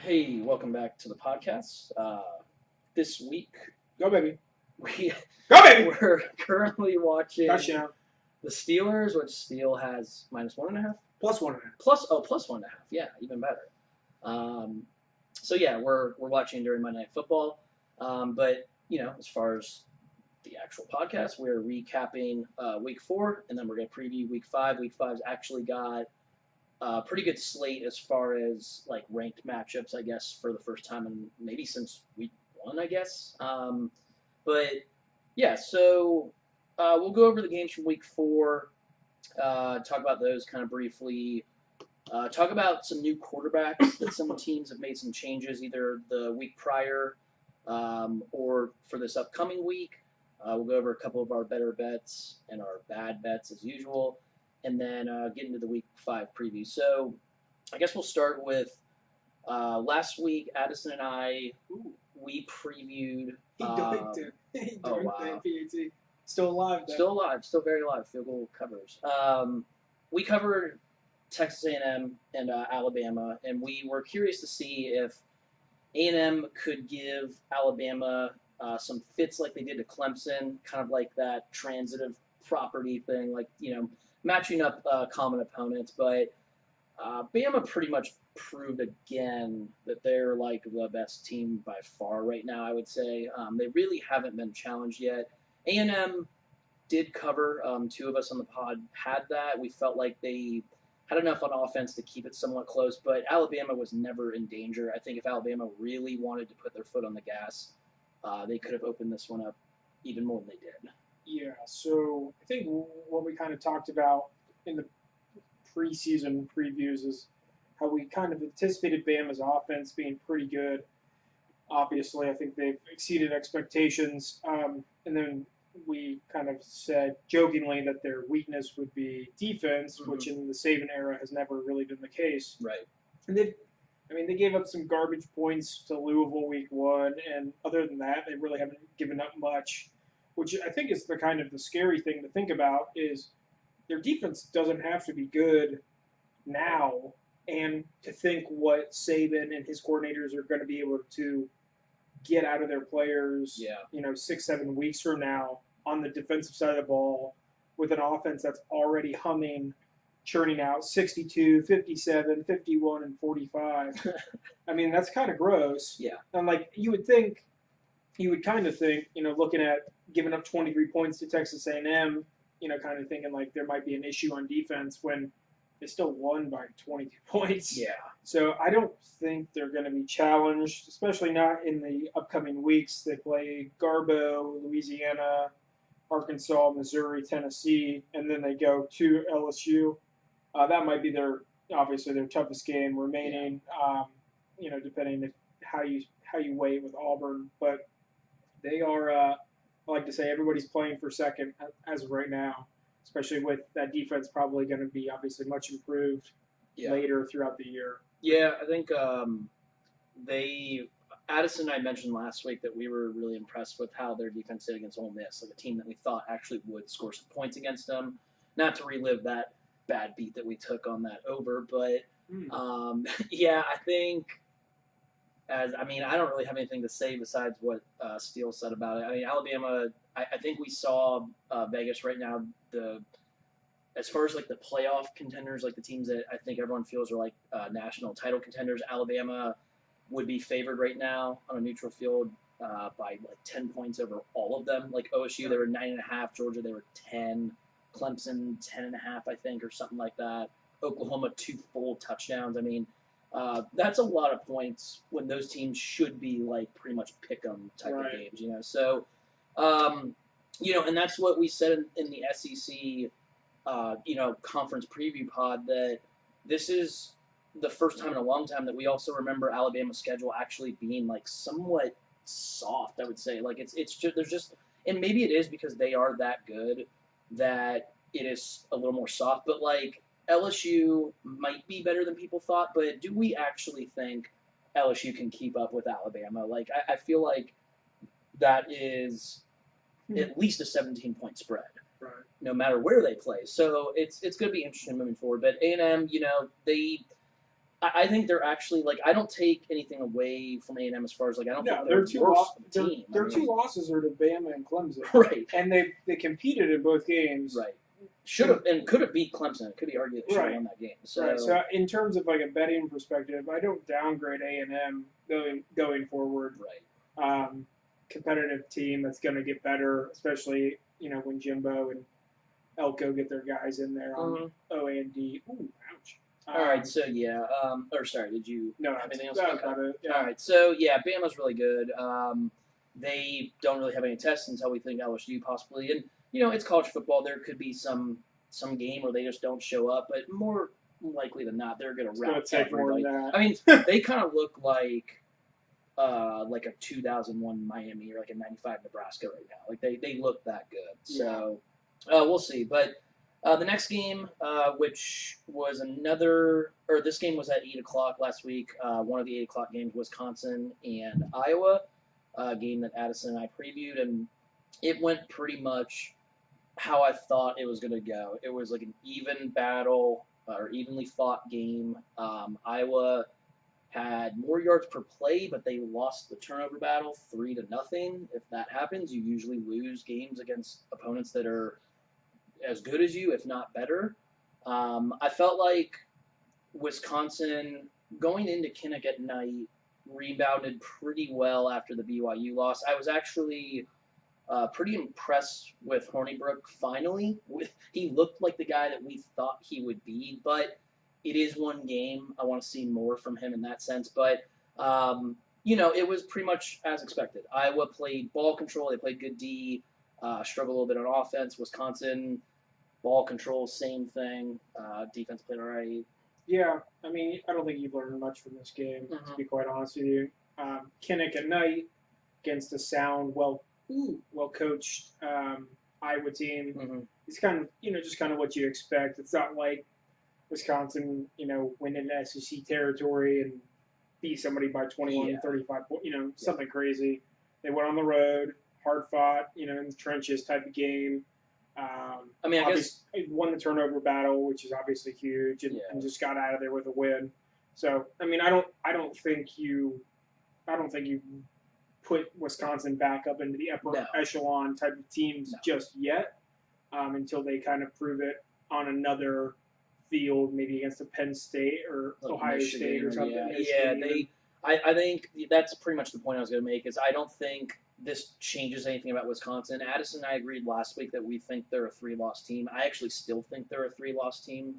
Hey, welcome back to the podcast. This week, Go, baby. we Go, baby. we're currently watching Touchdown. the Steelers, which Steele has -1.5, Plus 1.5. plus 1.5. Yeah, even better. So yeah, we're watching during Monday Night Football. But as far as the actual podcast, we're recapping Week 4, and then we're going to preview Week 5. Week 5's actually got pretty good slate as far as like ranked matchups, I guess, for the first time in maybe since week 1, I guess. But yeah, so we'll go over the games from week 4, talk about those kind of briefly, talk about some new quarterbacks that some teams have made some changes either the week prior or for this upcoming week. We'll go over a couple of our better bets and our bad bets as usual, and then get into the Week 5 preview. So I guess we'll start with last week, Addison and I, we previewed... He doinked it. He doinked wow. that PAT. Still alive, though. Still alive. Still very alive. Field goal covers. We covered Texas A&M and Alabama, and we were curious to see if A&M could give Alabama some fits like they did to Clemson, kind of like that transitive property thing, like, matching up common opponents. But Bama pretty much proved again that they're like the best team by far right now, I would say. They really haven't been challenged yet. A&M did cover. 2 of us on the pod had that. We felt like they had enough on offense to keep it somewhat close, but Alabama was never in danger. I think if Alabama really wanted to put their foot on the gas, they could have opened this one up even more than they did. Yeah, so I think what we kind of talked about in the preseason previews is how we kind of anticipated Bama's offense being pretty good. Obviously, I think they've exceeded expectations. And then we kind of said jokingly that their weakness would be defense, which in the Saban era has never really been the case. Right. And they gave up some garbage points to Louisville week 1, and other than that, they really haven't given up much, which I think is the kind of the scary thing to think about is their defense doesn't have to be good now, and to think what Saban and his coordinators are going to be able to get out of their players, 6-7 weeks from now on the defensive side of the ball with an offense that's already humming, churning out 62, 57, 51, and 45. I mean, that's kind of gross. Yeah. And you would kind of think, looking at giving up 23 points to Texas A&M, kind of thinking like there might be an issue on defense when they still won by 22 points. Yeah. So I don't think they're going to be challenged, especially not in the upcoming weeks. They play Garbo, Louisiana, Arkansas, Missouri, Tennessee, and then they go to LSU. That might be obviously their toughest game remaining. Depending on how you weigh it with Auburn, but they are. I like to say everybody's playing for second as of right now, especially with that defense probably going to be obviously much improved later throughout the year. Yeah, I think Addison and I mentioned last week that we were really impressed with how their defense did against Ole Miss, like a team that we thought actually would score some points against them. Not to relive that bad beat that we took on that over, but I think I don't really have anything to say besides what Steele said about it. I mean, Alabama, I think we saw Vegas right now, as far as like the playoff contenders, like the teams that I think everyone feels are like national title contenders, Alabama would be favored right now on a neutral field by like 10 points over all of them. Like OSU, they were 9.5. Georgia, they were 10. Clemson, 10.5, I think, or something like that. Oklahoma, 2 full touchdowns. I mean, that's a lot of points when those teams should be like pretty much pick 'em type of games, So, and that's what we said in the SEC, conference preview pod, that this is the first time in a long time that we also remember Alabama's schedule actually being like somewhat soft, I would say. Like it's just, there's just, and maybe it is because they are that good that it is a little more soft, but like LSU might be better than people thought, but do we actually think LSU can keep up with Alabama? Like I feel like that is at least a 17-point spread, no matter where they play. So it's going to be interesting moving forward. But A&M, I think they're actually like I don't take anything away from A&M as far as like I don't No, think they're two worse of a team. Their two losses are to Bama and Clemson, right, and they competed in both games. right. Should have and could have beat Clemson. It could be argued they should have won that game. So, So in terms of like a betting perspective, I don't downgrade A&M going forward. right. Competitive team that's going to get better, especially when Jimbo and Elko get their guys in there on O and D. Ooh, ouch. All right, so yeah, or sorry, did you No, have anything else? that was about it. Yeah. All right, so yeah, Bama's really good. They don't really have any tests until we think LSU possibly, and it's college football. There could be some game where they just don't show up, but more likely than not, they're going to rout everybody. I mean, they kind of look like a 2001 Miami or like a 95 Nebraska right now. Like they look that good. So we'll see. But the next game, which was this game was at 8 o'clock last week. One of the 8 o'clock games, Wisconsin and Iowa, a game that Addison and I previewed, and it went pretty much how I thought it was going to go. It was like an even battle or evenly fought game. Iowa had more yards per play, but they lost the turnover battle 3-0. If that happens, you usually lose games against opponents that are as good as you, if not better. I felt like Wisconsin, going into Kinnick at night, rebounded pretty well after the BYU loss. I was actually pretty impressed with Hornibrook finally. He looked like the guy that we thought he would be, but it is one game. I want to see more from him in that sense. But, it was pretty much as expected. Iowa played ball control. They played good D, struggled a little bit on offense. Wisconsin, ball control, same thing. Defense played all right. Yeah, I mean, I don't think you've learned much from this game, to be quite honest with you. Kinnick at night against a sound, well-coached Iowa team. Mm-hmm. It's kind of, just kind of what you expect. It's not like Wisconsin, went into SEC territory and beat somebody by 21, 35 points, something crazy. They went on the road, hard fought, in the trenches type of game. I guess won the turnover battle, which is obviously huge, and just got out of there with a win. So, I mean, I don't think you put Wisconsin back up into the upper echelon type of teams just yet, until they kind of prove it on another field, maybe against a Penn State or like Ohio Michigan, State or something. I think that's pretty much the point I was going to make. Is I don't think this changes anything about Wisconsin. Addison and I agreed last week that we think they're a 3-loss team. I actually still think they're a 3-loss team.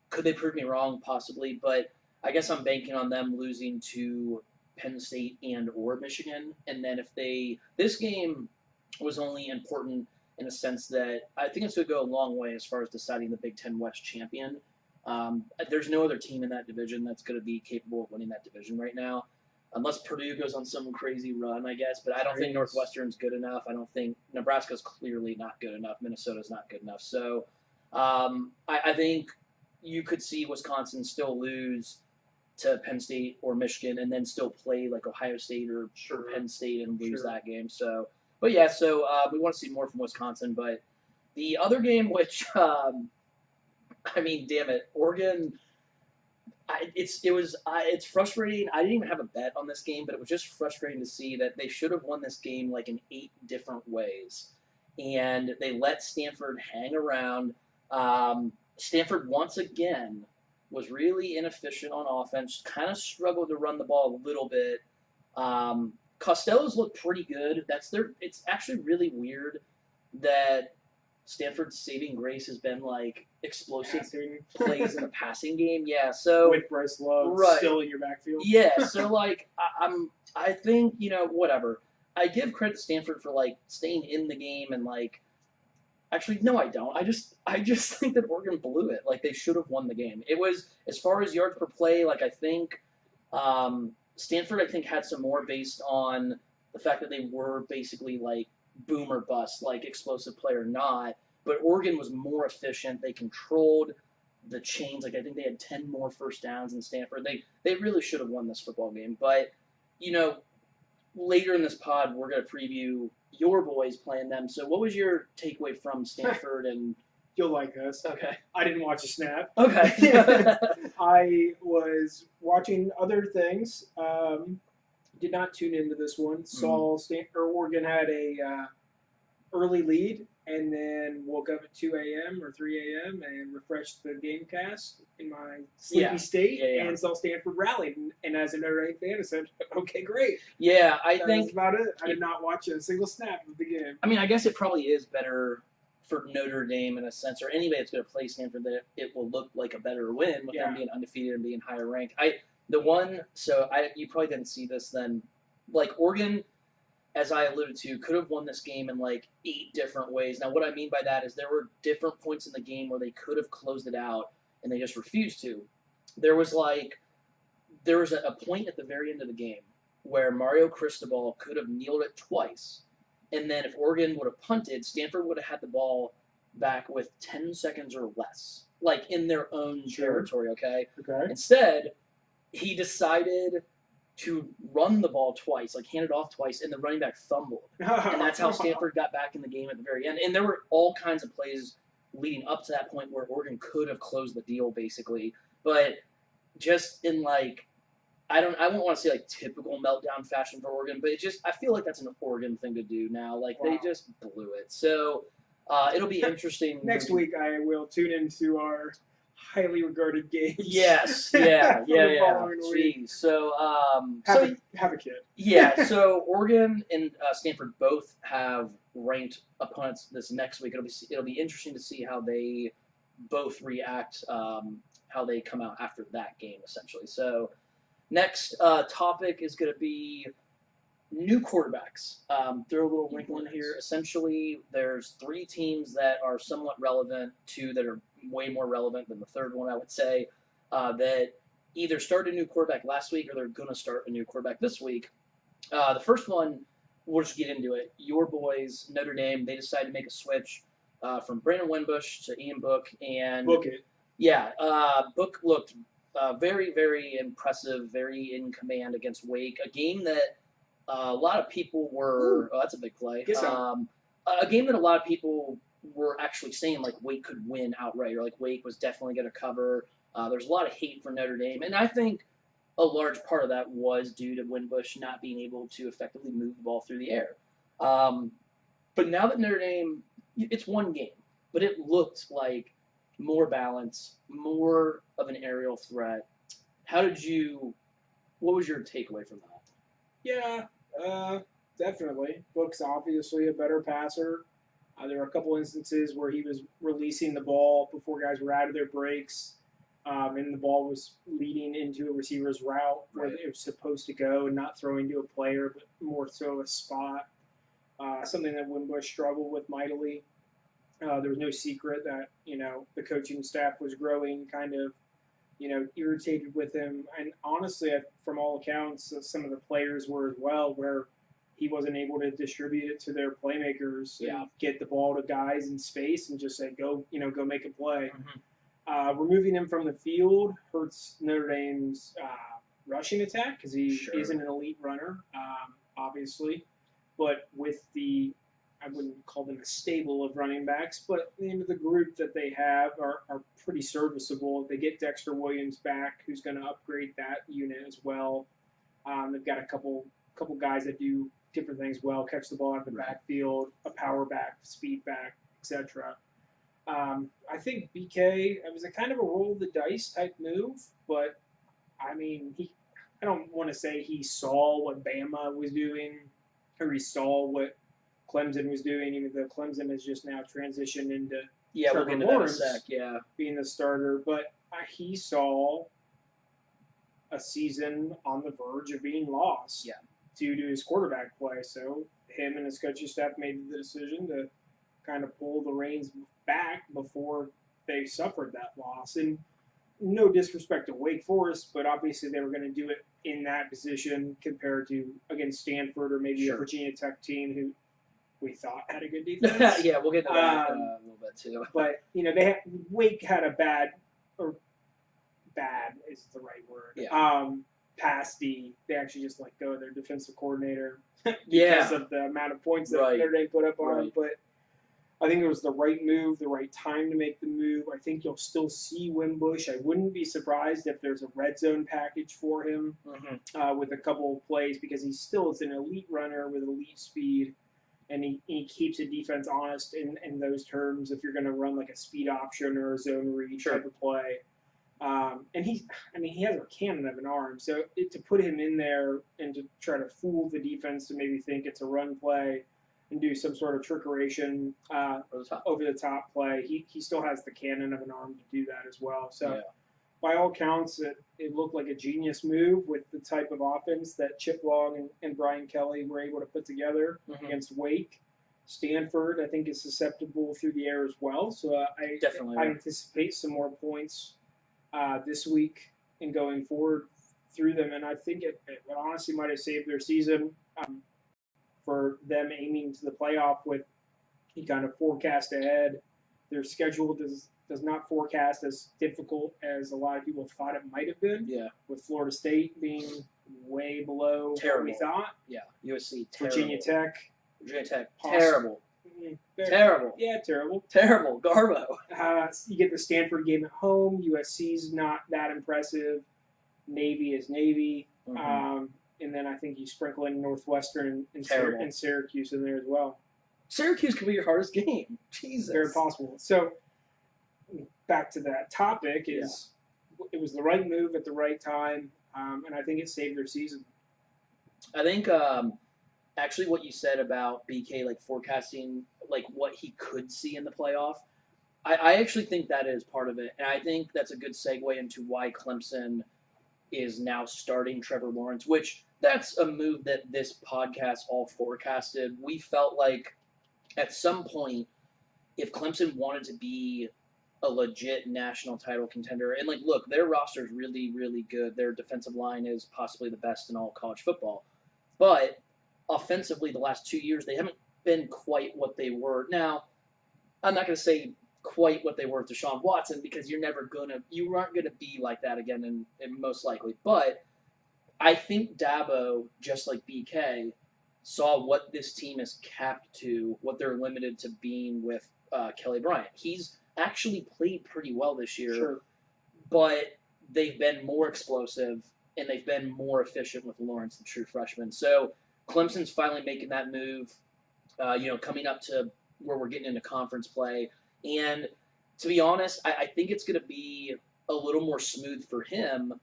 Could they prove me wrong? Possibly, but I guess I'm banking on them losing to Penn State or Michigan. And then this game was only important in a sense that I think it's going to go a long way as far as deciding the Big Ten West champion. There's no other team in that division that's going to be capable of winning that division right now, unless Purdue goes on some crazy run, I guess. But I don't think Northwestern's good enough. I don't think Nebraska's clearly not good enough. Minnesota's not good enough. So I think you could see Wisconsin still lose to Penn State or Michigan and then still play like Ohio State or Penn State and lose that game. So, but yeah, so we want to see more from Wisconsin. But the other game, which I mean, damn it, Oregon. It's frustrating. I didn't even have a bet on this game, but it was just frustrating to see that they should have won this game like in 8 different ways, and they let Stanford hang around. Stanford once again was really inefficient on offense. Kind of struggled to run the ball a little bit. Costello's looked pretty good. It's actually really weird that Stanford's saving grace has been like explosive plays in the passing game. Yeah, so with Bryce Love still in your backfield. Yeah, so like I think whatever. I give credit to Stanford for like staying in the game and like. Actually, no, I don't. I just think that Oregon blew it. Like they should have won the game. It was as far as yards per play. Like I think Stanford had some more based on the fact that they were basically like boom or bust, like explosive play or not. But Oregon was more efficient. They controlled the chains. Like I think they had 10 more first downs than Stanford. They really should have won this football game. But later in this pod, we're going to preview your boys playing them. So what was your takeaway from Stanford and You'll like this. Okay. I didn't watch a snap. Okay. I was watching other things. Did not tune into this one. Saw Oregon had a early lead, and then woke up at 2 a.m. or 3 a.m. and refreshed the Gamecast in my sleepy state and saw Stanford rallied. And as a Notre Dame fan, I said, okay, great. Yeah, That was about it. I did not watch a single snap of the game. I mean, I guess it probably is better for Notre Dame in a sense, or anybody that's going to play Stanford, that it will look like a better win with them being undefeated and being higher ranked. You probably didn't see this then. Like, Oregon, as I alluded to, could have won this game in like 8 different ways. Now, what I mean by that is there were different points in the game where they could have closed it out, and they just refused to. There was a point at the very end of the game where Mario Cristobal could have kneeled it twice, and then if Oregon would have punted, Stanford would have had the ball back with 10 seconds or less, like in their own territory, okay? Instead, he decided to run the ball twice, like hand it off twice, and the running back fumbled. And that's how Stanford got back in the game at the very end. And there were all kinds of plays leading up to that point where Oregon could have closed the deal, basically. But just in like, I won't want to say like typical meltdown fashion for Oregon, but I feel like that's an Oregon thing to do now. Like, they just blew it. So it'll be interesting. Next week I will tune into our highly regarded games. Yes, yeah. Jeez. So, have a kid. Yeah. So Oregon and Stanford both have ranked opponents this next week. It'll be interesting to see how they both react, how they come out after that game, essentially. So, next topic is going to be new quarterbacks. Throw a little wrinkle in here. Essentially, there's 3 teams that are somewhat relevant, 2 that are way more relevant than the third one, I would say, that either started a new quarterback last week or they're going to start a new quarterback this week. The first one, we'll just get into it. Your boys, Notre Dame, they decided to make a switch from Brandon Wimbush to Ian Book. And Book it. Yeah, Book looked very, very impressive, very in command against Wake, a game that a lot of people were – that's a big play. A game that a lot of people were actually saying, like, Wake could win outright, or, like, Wake was definitely going to cover. There's a lot of hate for Notre Dame, and I think a large part of that was due to Wimbush not being able to effectively move the ball through the air. But now that Notre Dame – it's one game, but it looked like more balance, more of an aerial threat. What was your takeaway from that? Yeah, definitely. Book's obviously a better passer. There were a couple instances where he was releasing the ball before guys were out of their breaks, and the ball was leading into a receiver's route where it was supposed to go, and not throwing to a player, but more so a spot. Something that Wimbush struggled with mightily. There was no secret that, the coaching staff was growing kind of, irritated with him. And honestly, from all accounts, some of the players were as well, where he wasn't able to distribute it to their playmakers and get the ball to guys in space and just say, go make a play. Removing him from the field hurts Notre Dame's rushing attack because he isn't an elite runner, obviously. But with I wouldn't call them a stable of running backs, but the group that they have are pretty serviceable. They get Dexter Williams back, who's going to upgrade that unit as well. They've got a couple guys that do different things well, catch the ball out of the backfield, a power back, speed back, etc. I think BK, it was a kind of a roll of the dice type move, but I don't want to say he saw what Bama was doing or he saw what Clemson was doing, even though Clemson has just now transitioned into Trevor Lawrence being the starter. But he saw a season on the verge of being lost due to his quarterback play. So him and his coaching staff made the decision to kind of pull the reins back before they suffered that loss. And no disrespect to Wake Forest, but obviously they were going to do it in that position compared to against Stanford or maybe a Virginia Tech team who we thought had a good defense. Yeah, we'll get to that a little bit too. But Wake had a bad is the right word. Past they actually just let go of their defensive coordinator because of the amount of points that Notre Dame put up on. But I think it was the right move, the right time to make the move. I think you'll still see Wimbush. I wouldn't be surprised if there's a red zone package for him with a couple of plays because he still is an elite runner with elite speed, and he keeps a defense honest in those terms if you're going to run like a speed option or a zone read type of play. And he has a cannon of an arm, so to put him in there and to try to fool the defense to maybe think it's a run play and do some sort of trickeration over the top play, he still has the cannon of an arm to do that as well. So by all counts, it looked like a genius move with the type of offense that Chip Long and Brian Kelly were able to put together against Wake. Stanford, I think, is susceptible through the air as well, so I anticipate some more points this week and going forward through them, and I think it honestly might have saved their season for them aiming to the playoff with he kind of forecast ahead. Their schedule does not forecast as difficult as a lot of people thought it might have been. Yeah. With Florida State being way below what we thought. Yeah. USC, terrible. Virginia Tech, terrible. Terrible. Yeah, terrible. Terrible. Garbo. You get the Stanford game at home. USC's not that impressive. Navy is Navy. And then I think you sprinkle in Northwestern and Syracuse in there as well. Syracuse could be your hardest game. Jesus. Very possible. So back to that topic it was the right move at the right time, and I think it saved their season. I think actually what you said about BK like forecasting like what he could see in the playoff, I actually think that is part of it, and I think that's a good segue into why Clemson is now starting Trevor Lawrence, which that's a move that this podcast all forecasted. We felt like at some point, if Clemson wanted to be a legit national title contender, and like, look, their roster is really, really good. Their defensive line is possibly the best in all college football. But offensively, the last 2 years, they haven't been quite what they were. Now, I'm not going to say quite what they were with Deshaun Watson because you aren't going to be like that again, and most likely. But I think Dabo, just like BK, saw what this team is capped to, what they're limited to being with Kelly Bryant. He's actually played pretty well this year, but they've been more explosive and they've been more efficient with Lawrence, the true freshman. So Clemson's finally making that move, coming up to where we're getting into conference play. And to be honest, I think it's going to be a little more smooth for him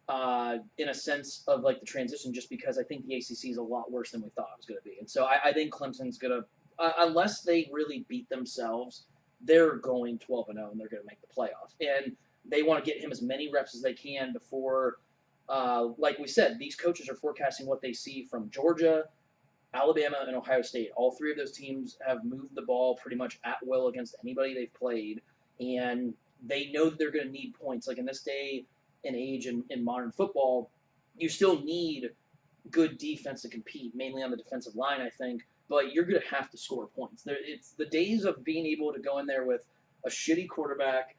in a sense of like the transition, just because I think the ACC is a lot worse than we thought it was going to be. And so I think Clemson's going to, unless they really beat themselves, they're going 12-0 and they're going to make the playoff. And they want to get him as many reps as they can before, like we said, these coaches are forecasting what they see from Georgia, Alabama, and Ohio State. All three of those teams have moved the ball pretty much at will against anybody they've played, and they know that they're going to need points. Like in this day and age in modern football, you still need good defense to compete, mainly on the defensive line, I think, but you're going to have to score points. It's the days of being able to go in there with a shitty quarterback,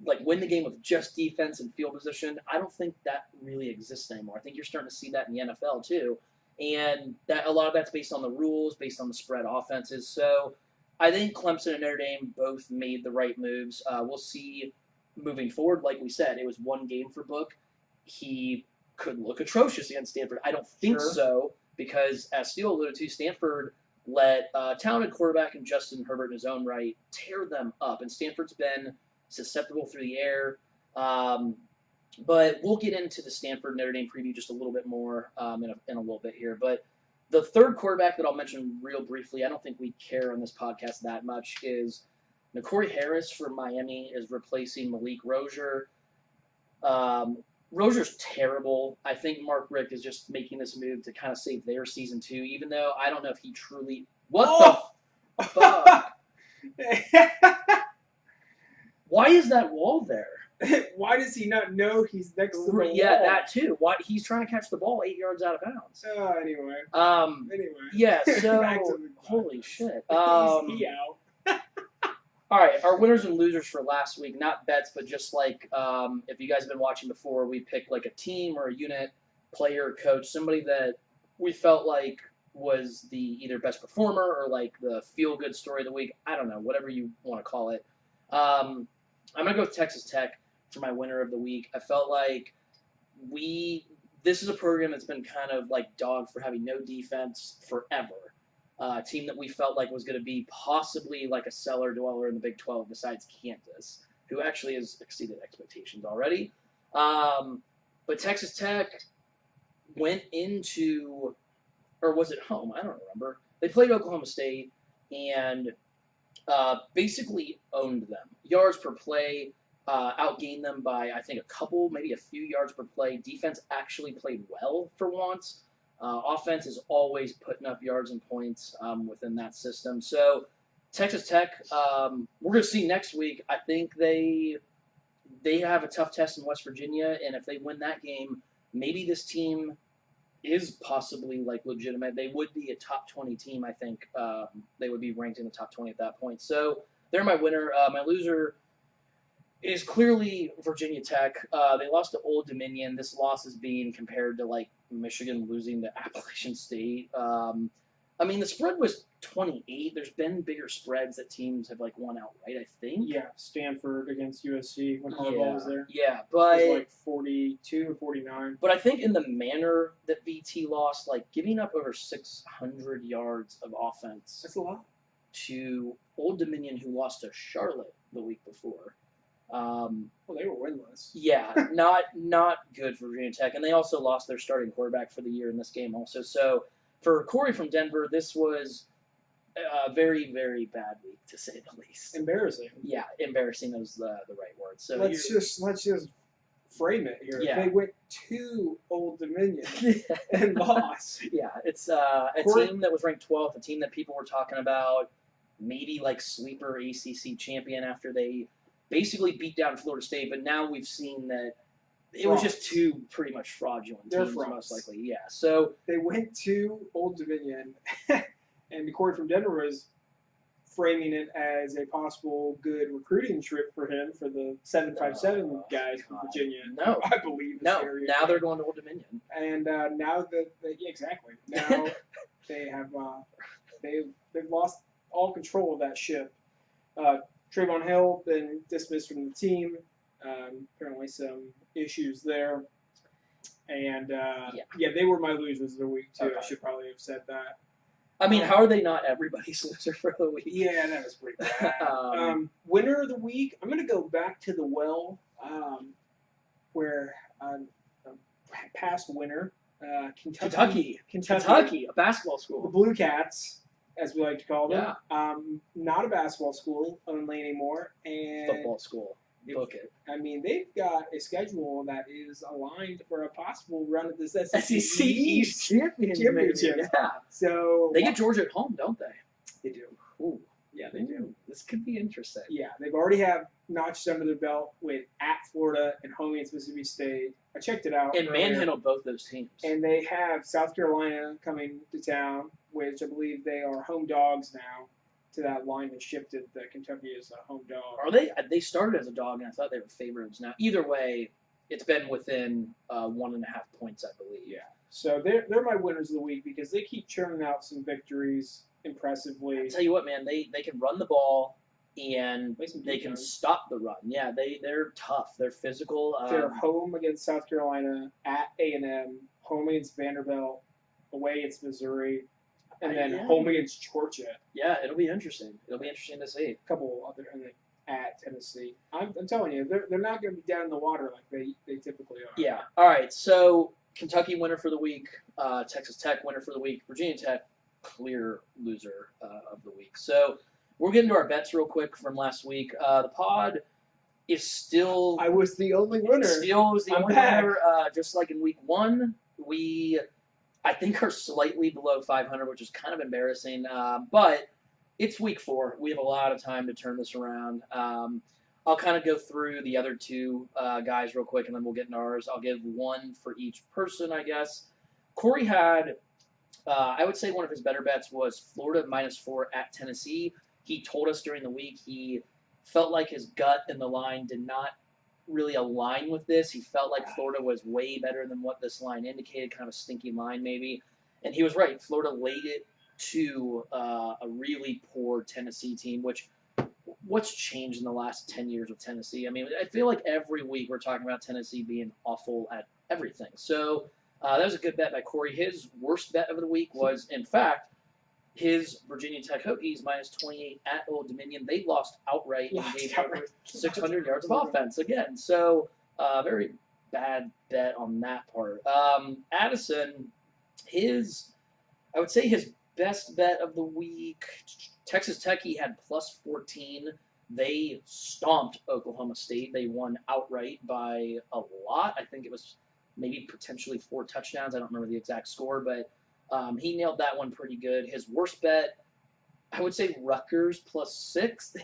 like win the game with just defense and field position. I don't think that really exists anymore. I think you're starting to see that in the NFL too. And that a lot of that's based on the rules, based on the spread offenses. So I think Clemson and Notre Dame both made the right moves. We'll see moving forward. Like we said, it was one game for Book. He could look atrocious against Stanford. I don't think so, because as Steele alluded to, Stanford let talented quarterback and Justin Herbert in his own right tear them up. And Stanford's been susceptible through the air. But we'll get into the Stanford Notre Dame preview just a little bit more in a little bit here. But the third quarterback that I'll mention real briefly, I don't think we care on this podcast that much, is N'Keal Harris for Miami is replacing Malik Rozier. Rozier's terrible. I think Mark Richt is just making this move to kind of save their season too, even though I don't know if he truly... What the fuck? Why is that wall there? Why does he not know he's next to the wall? Yeah, that too. Why he's trying to catch the ball 8 yards out of bounds. Anyway. Yeah, so holy shit. He out. All right, our winners and losers for last week, not bets, but just like if you guys have been watching before, we picked like a team or a unit, player, coach, somebody that we felt like was the either best performer or like the feel-good story of the week. I don't know, whatever you want to call it. I'm going to go with Texas Tech for my winner of the week. I felt like this is a program that's been kind of like dogged for having no defense forever. A team that we felt like was going to be possibly like a cellar dweller in the Big 12 besides Kansas, who actually has exceeded expectations already. But Texas Tech went into, or was it home? I don't remember. They played Oklahoma State and basically owned them. Yards per play, outgained them by, I think, maybe a few yards per play. Defense actually played well for once. Offense is always putting up yards and points within that system. So Texas Tech, we're going to see next week. I think they have a tough test in West Virginia, and if they win that game, maybe this team is possibly like legitimate. They would be a top 20 team, I think. They would be ranked in the top 20 at that point. So they're my winner. My loser is clearly Virginia Tech. They lost to Old Dominion. This loss is being compared to like Michigan losing to Appalachian State. I mean, the spread was 28. There's been bigger spreads that teams have like won outright, I think. Yeah, Stanford against USC when Harbaugh was there. Yeah, It but was like 42 or 49. But I think in the manner that VT lost, like giving up over 600 yards of offense That's a lot. to Old Dominion, who lost to Charlotte the week before. Well, they were winless. Yeah, not good for Virginia Tech, and they also lost their starting quarterback for the year in this game also. So for Corey from Denver, this was a very, very bad week to say the least. Embarrassing. Yeah, embarrassing is the right word. So let's just frame it here. Yeah. They went to Old Dominion and lost. Yeah, it's a team that was ranked 12th, a team that people were talking about, maybe like sleeper ACC champion after they basically beat down Florida State, but now we've seen that it was just two pretty much fraudulent teams, most likely. Yeah, so they went to Old Dominion, and Corey from Denver was framing it as a possible good recruiting trip for him for the 757 guys from Virginia. No, I believe. No, now they're going to Old Dominion, and now that exactly now they have they've lost all control of that ship. Trayvon Hill been dismissed from the team. Apparently some issues there. And they were my losers of the week too. Okay. I should probably have said that. I mean, how are they not everybody's loser for the week? Yeah, that was pretty bad. Winner of the week, I'm going to go back to the well, where past winner, Kentucky, a basketball the school. Blue Cats, as we like to call them. Yeah. Not a basketball school only anymore, and Football school. Book it. I mean, they've got a schedule that is aligned for a possible run at this SEC East Championship. Yeah. So They get Georgia at home, don't they? They do. Ooh. Yeah, they do. This could be interesting. Yeah, they've already have notches under their belt with at Florida and home against Mississippi State. I checked it out. And earlier. manhandled both those teams. And they have South Carolina coming to town, which I believe they are home dogs now. To that line that shifted that Kentucky is a home dog. Are they? They started as a dog, and I thought they were favorites. Now, either way, it's been within 1.5 points, I believe. Yeah. So they're my winners of the week because they keep churning out some victories impressively. I tell you what, man, they can run the ball and they can stop the run. Yeah, they're tough. They're physical. They're home against South Carolina, at A&M, home against Vanderbilt, away against Missouri. And then home against Georgia. Yeah, it'll be interesting. It'll be interesting to see. A couple other, and then at Tennessee. I'm telling you, they're not going to be down in the water like they typically are. Yeah. All right. So Kentucky winner for the week. Texas Tech winner for the week. Virginia Tech clear loser of the week. So we're getting to our bets real quick from last week. The pod is still. I was the only winner. Still was the only winner. Just like in week one, I think are slightly below 500, which is kind of embarrassing. But it's week 4. We have a lot of time to turn this around. I'll kind of go through the other two guys real quick, and then we'll get into ours. I'll give one for each person, I guess. Corey had, I would say one of his better bets was Florida -4 at Tennessee. He told us during the week he felt like his gut and the line did not really align with this. He felt like Florida was way better than what this line indicated, kind of a stinky line maybe. And he was right. Florida laid it to a really poor Tennessee team, which what's changed in the last 10 years with Tennessee? I mean, I feel like every week we're talking about Tennessee being awful at everything. So that was a good bet by Corey. His worst bet of the week was, in fact, his Virginia Tech Hokies minus 28 at Old Dominion. They lost outright and gave over 600 yards of offense again. So very bad bet on that part. Addison, I would say his best bet of the week, Texas Tech, he had plus 14. They stomped Oklahoma State. They won outright by a lot. I think it was maybe potentially 4 touchdowns. I don't remember the exact score, but he nailed that one pretty good. His worst bet, I would say Rutgers plus 6.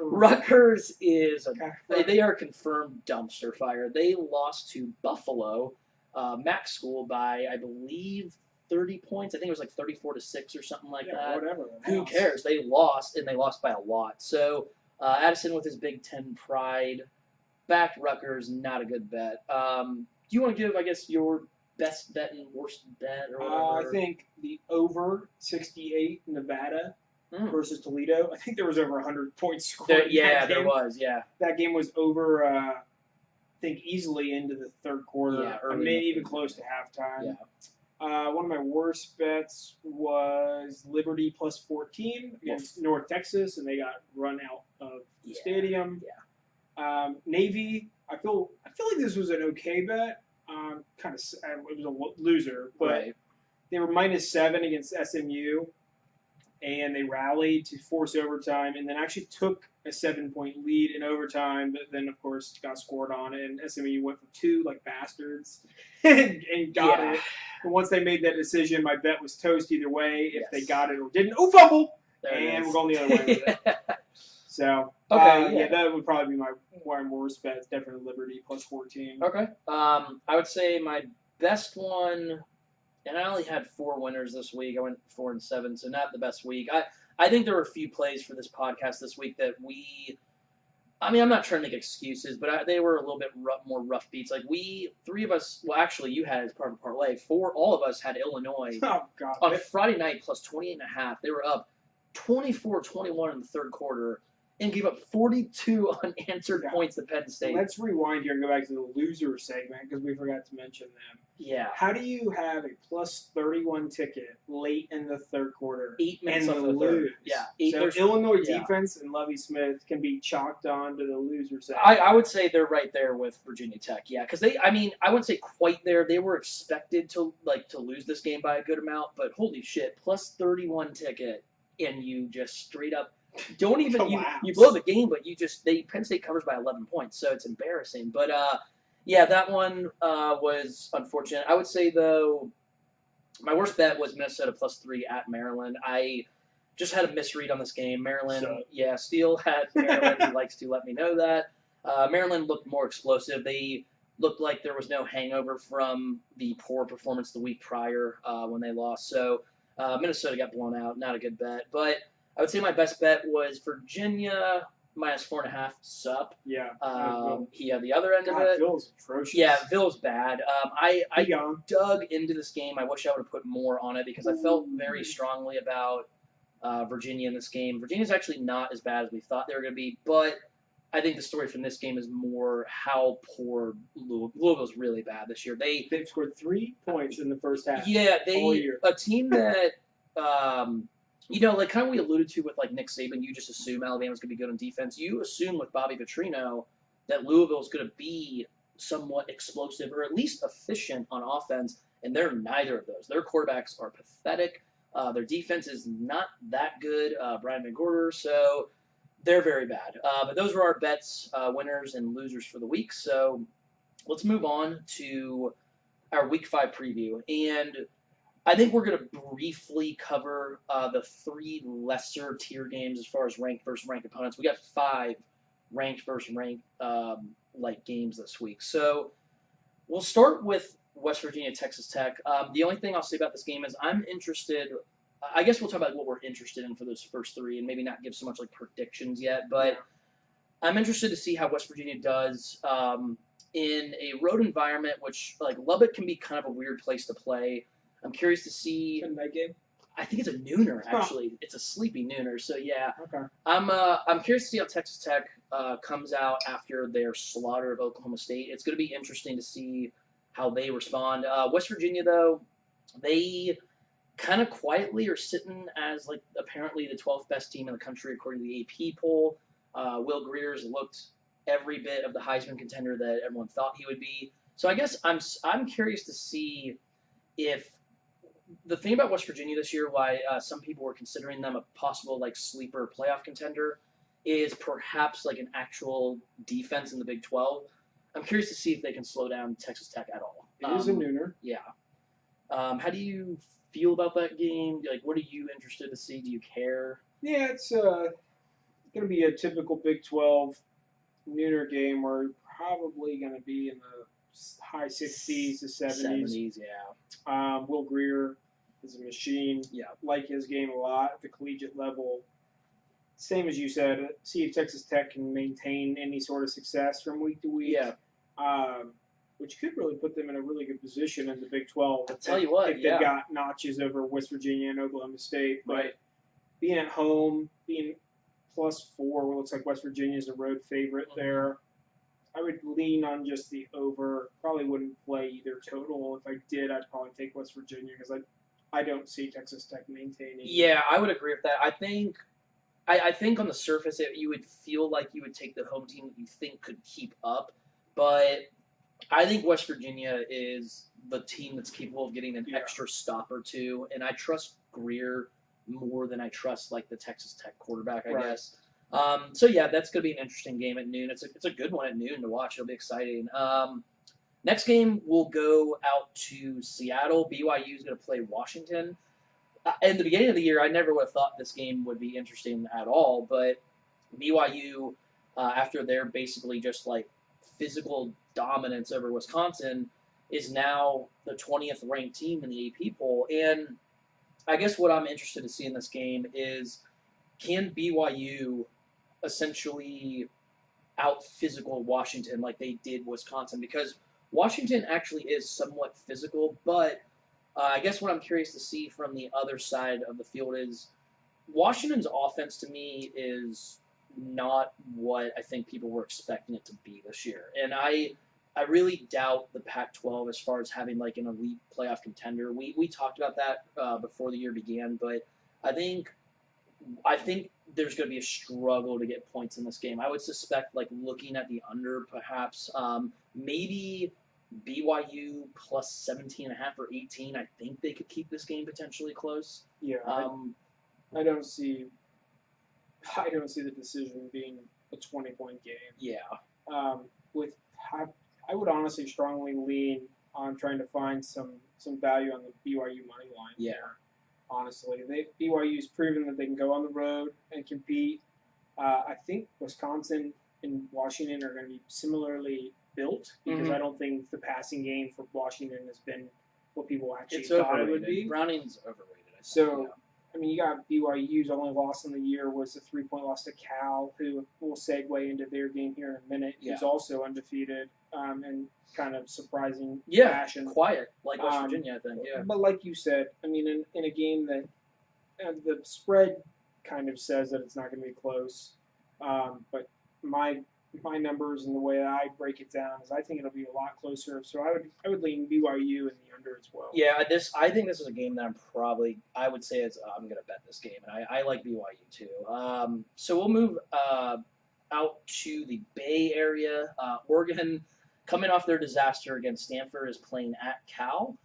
Rutgers is they are confirmed dumpster fire. They lost to Buffalo, MAC school, by I believe 30 points. I think it was like 34-6 or something like that. Whatever. Who cares? They lost, and they lost by a lot. So Addison with his Big Ten pride backed Rutgers. Not a good bet. Do you want to give, I guess, your best bet and worst bet or whatever? I think the over 68 Nevada versus Toledo. I think there was over 100 points scored. There was. Yeah, that game was over. I think easily into the third quarter. Yeah, maybe even close to halftime. Yeah. One of my worst bets was Liberty plus 14 against North Texas, and they got run out of the stadium. Yeah. Navy, I feel like this was an okay bet. It was a loser, but they were -7 against SMU, and they rallied to force overtime, and then actually took a 7-point lead in overtime, but then of course got scored on, and SMU went for 2 like bastards and got it. And once they made that decision, my bet was toast either way if they got it or didn't. Oh, fumble! And we're going the other way with it. So, that would probably be my worst bet. It's definitely Liberty plus 14. Okay. I would say my best one, and I only had 4 winners this week. I went 4-7, so not the best week. I think there were a few plays for this podcast this week that I'm not trying to make excuses, but they were a little bit more rough beats. Like 3 of us, well, actually, you had as part of a parlay. All of us had Illinois on Friday night plus 28.5. They were up 24-21 in the third quarter and gave up 42 unanswered points to Penn State. Let's rewind here and go back to the loser segment because we forgot to mention them. Yeah. How do you have a plus 31 ticket late in the third quarter 8 minutes and of the lose? third? Yeah. So Illinois defense and Lovie Smith can be chalked on to the loser segment. I would say they're right there with Virginia Tech. Yeah, because I wouldn't say quite there. They were expected to lose this game by a good amount, but holy shit, plus 31 ticket, and you just straight up don't even you blow the game, but Penn State covers by 11 points, so it's embarrassing. But that one was unfortunate. I would say though, my worst bet was Minnesota plus 3 at Maryland. I just had a misread on this game. Maryland, Steele had Maryland. He likes to let me know that. Maryland looked more explosive. They looked like there was no hangover from the poor performance the week prior when they lost. So Minnesota got blown out. Not a good bet, but I would say my best bet was Virginia minus 4.5 sup. Yeah. He had the other end of it. Phil's atrocious. Yeah, Phil's bad. I dug into this game. I wish I would have put more on it because I felt very strongly about Virginia in this game. Virginia's actually not as bad as we thought they were going to be, but I think the story from this game is more how poor Louisville's really bad this year. They've scored 3 points in the first half. Yeah, all year. A team that kind of we alluded to with like Nick Saban, you just assume Alabama's going to be good on defense. You assume with Bobby Petrino that Louisville's going to be somewhat explosive or at least efficient on offense, and they're neither of those. Their quarterbacks are pathetic. Their defense is not that good, Brian McGorder, so they're very bad. But those were our bets, winners and losers for the week. So let's move on to our Week 5 preview. And I think we're going to briefly cover the 3 lesser tier games as far as ranked versus ranked opponents. We got 5 ranked versus ranked games this week. So we'll start with West Virginia, Texas Tech. The only thing I'll say about this game is I'm interested. I guess we'll talk about what we're interested in for those first 3 and maybe not give so much like predictions yet. But I'm interested to see how West Virginia does in a road environment, which like Lubbock can be kind of a weird place to play. I'm curious to see. A night game. I think it's a nooner actually. It's a sleepy nooner. So yeah, Okay. I'm curious to see how Texas Tech comes out after their slaughter of Oklahoma State. It's going to be interesting to see how they respond. West Virginia though, they kind of quietly are sitting as like apparently the 12th best team in the country according to the AP poll. Will Greer's looked every bit of the Heisman contender that everyone thought he would be. So I guess I'm curious to see if the thing about West Virginia this year, why some people were considering them a possible like sleeper playoff contender, is perhaps like an actual defense in the Big 12. I'm curious to see if they can slow down Texas Tech at all. It is a nooner. Yeah. How do you feel about that game? Like, what are you interested to see? Do you care? Yeah, it's going to be a typical Big 12 nooner game where you're probably going to be in the high 60s to 70s. Yeah. Will Greer is a machine. Yeah. Like his game a lot at the collegiate level. Same as you said, see if Texas Tech can maintain any sort of success from week to week. Yeah. Which could really put them in a really good position in the Big 12. I'll tell you what, if they've got notches over West Virginia and Oklahoma State. But right. Being at home, being +4, looks like West Virginia is a road favorite there. I would lean on just the over. Probably wouldn't play either total. If I did, I'd probably take West Virginia because I don't see Texas Tech maintaining. Yeah, I would agree with that. I think on the surface you would feel like you would take the home team that you think could keep up, but I think West Virginia is the team that's capable of getting an extra stop or two, and I trust Greer more than I trust like the Texas Tech quarterback, I guess. So yeah, that's going to be an interesting game at noon. It's a good one at noon to watch. It'll be exciting. Next game, we'll go out to Seattle. BYU is going to play Washington. In the beginning of the year, I never would have thought this game would be interesting at all, but BYU, after their basically just like physical dominance over Wisconsin, is now the 20th ranked team in the AP poll. And I guess what I'm interested to see in this game is, can BYU essentially out physical Washington like they did Wisconsin? Because Washington actually is somewhat physical, but I guess what I'm curious to see from the other side of the field is Washington's offense to me is not what I think people were expecting it to be this year. And I really doubt the Pac-12 as far as having like an elite playoff contender. We talked about that before the year began, but I think there's going to be a struggle to get points in this game. I would suspect, like looking at the under, perhaps maybe BYU plus 17.5 or 18. I think they could keep this game potentially close. Yeah, I don't see the decision being a 20-point game. Yeah. I would honestly strongly lean on trying to find some value on the BYU money line. Yeah. Honestly, BYU's proven that they can go on the road and compete. I think Wisconsin and Washington are going to be similarly built because I don't think the passing game for Washington has been what people actually thought it would be. Browning's overrated. I mean, you got BYU's only loss in the year was a 3-point loss to Cal, who will segue into their game here in a minute. Yeah. Who's also undefeated and kind of surprising fashion. Quiet, like West Virginia, I think. Yeah. But like you said, I mean, in a game that the spread kind of says that it's not going to be close, but my numbers and the way that I break it down is I think it'll be a lot closer. So I would lean BYU in the under as well. Yeah, I think this is a game that I would say I'm going to bet this game, and I like BYU too. So we'll move out to the Bay Area. Oregon, coming off their disaster against Stanford, is playing at Cal.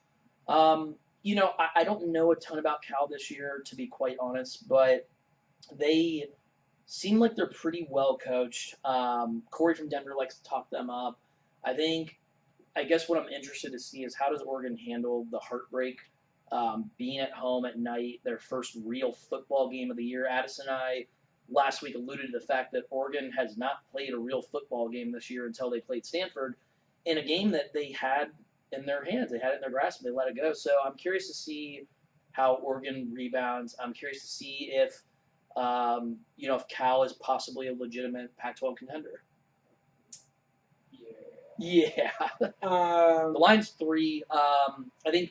I don't know a ton about Cal this year, to be quite honest, but they seem like they're pretty well coached. Corey from Denver likes to talk them up. I guess what I'm interested to see is how does Oregon handle the heartbreak, being at home at night, their first real football game of the year. Addison and I last week alluded to the fact that Oregon has not played a real football game this year until they played Stanford in a game that they had in their hands. They had it in their grasp and they let it go. So I'm curious to see how Oregon rebounds. I'm curious to see if Cal is possibly a legitimate Pac-12 contender. Yeah. The line's 3. I think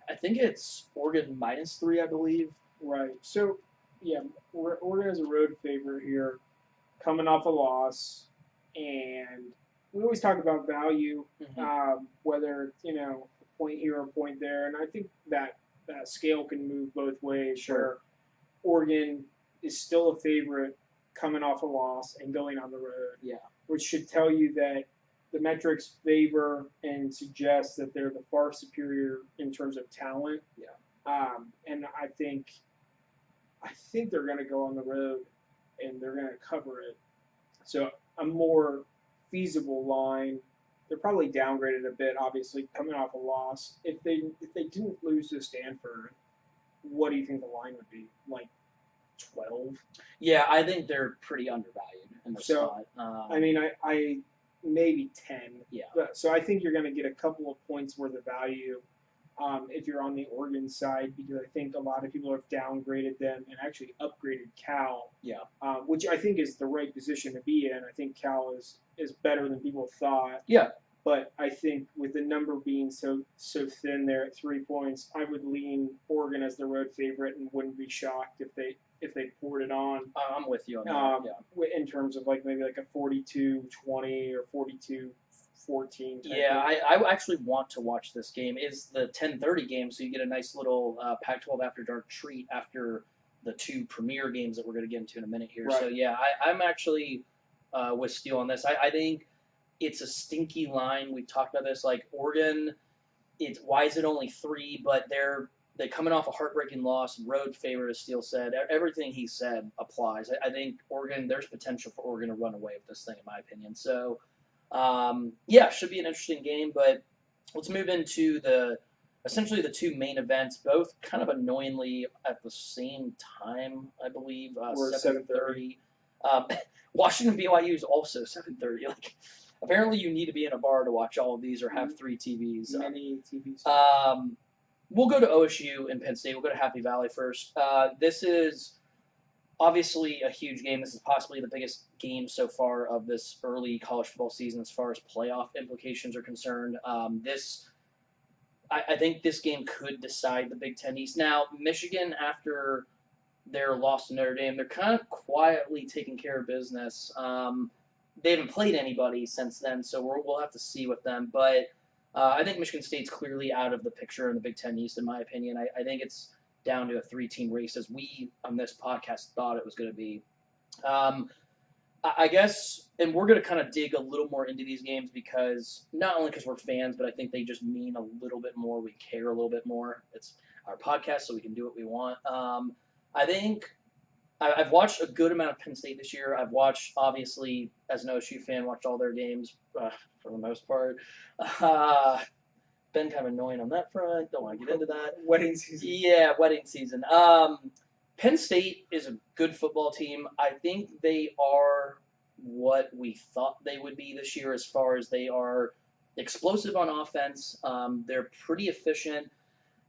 I think it's Oregon -3, I believe. Right. So, yeah, Oregon is a road favorite here, coming off a loss, and we always talk about value, whether a point here or a point there, and I think that scale can move both ways. Sure. Where Oregon is still a favorite coming off a loss and going on the road. Yeah. Which should tell you that the metrics favor and suggest that they're the far superior in terms of talent. Yeah. And I think they're going to go on the road and they're going to cover it. So a more feasible line. They're probably downgraded a bit, obviously, coming off a loss. If they didn't lose to Stanford, what do you think the line would be? Like 12? Yeah, I think they're pretty undervalued in the spot. I mean, I maybe 10. Yeah. So I think you're going to get a couple of points worth of value if you're on the Oregon side, because I think a lot of people have downgraded them and actually upgraded Cal. Yeah. Which I think is the right position to be in. I think Cal is better than people thought. Yeah. But I think with the number being so thin there at 3 points, I would lean Oregon as the road favorite and wouldn't be shocked if they poured it on. I'm with you on that. Yeah. In terms of maybe a 42-20 or 42-14. Yeah, I actually want to watch this game. It's the 10:30 game, so you get a nice little Pac-12 after dark treat after the two premier games that we're going to get into in a minute here. Right. So yeah, I'm actually with Steele on this. I think it's a stinky line. We've talked about this. Oregon, why is it only 3? But they're coming off a heartbreaking loss, road favorite, as Steele said. Everything he said applies. I think Oregon, there's potential for Oregon to run away with this thing, in my opinion. So, should be an interesting game. But let's move into essentially the two main events, both kind of annoyingly at the same time, I believe. 7:30. Washington BYU is also 7:30. Apparently, you need to be in a bar to watch all of these or have 3 TVs. Many TVs. We'll go to OSU and Penn State. We'll go to Happy Valley first. This is obviously a huge game. This is possibly the biggest game so far of this early college football season as far as playoff implications are concerned. I think this game could decide the Big Ten East. Now, Michigan, after their loss to Notre Dame, they're kind of quietly taking care of business. They haven't played anybody since then, so we'll have to see with them. But I think Michigan State's clearly out of the picture in the Big Ten East, in my opinion. I think it's down to a 3-team race, as we on this podcast thought it was going to be. I guess, and we're going to kind of dig a little more into these games because not only because we're fans, but I think they just mean a little bit more. We care a little bit more. It's our podcast, so we can do what we want. I think I've watched a good amount of Penn State this year. I've watched, obviously, as an OSU fan, watched all their games for the most part. Been kind of annoying on that front. Don't want to get into that. Wedding season. Yeah, wedding season. Penn State is a good football team. I think they are what we thought they would be this year as far as they are explosive on offense. They're pretty efficient.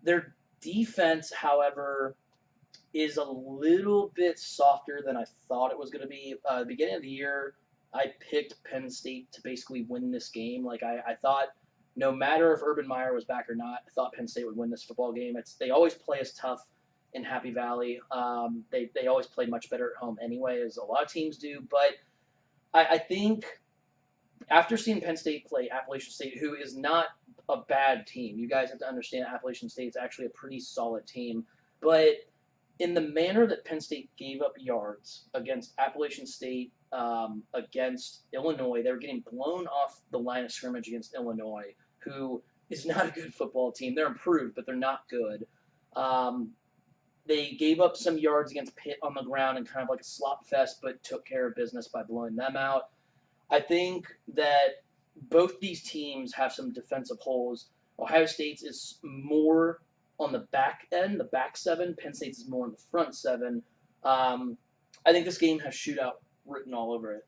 Their defense, however, is a little bit softer than I thought it was going to be. At the beginning of the year, I picked Penn State to basically win this game. I thought no matter if Urban Meyer was back or not, I thought Penn State would win this football game. They always play as tough in Happy Valley. They always play much better at home anyway, as a lot of teams do. But I think after seeing Penn State play Appalachian State, who is not a bad team, you guys have to understand Appalachian State is actually a pretty solid team. But in the manner that Penn State gave up yards against Appalachian State, against Illinois, they were getting blown off the line of scrimmage against Illinois, who is not a good football team. They're improved, but they're not good. They gave up some yards against Pitt on the ground and kind of like a slop fest, but took care of business by blowing them out. I think that both these teams have some defensive holes. Ohio State's is more on the back end, the back seven. Penn State's is more on the front seven. I think this game has shootout written all over it.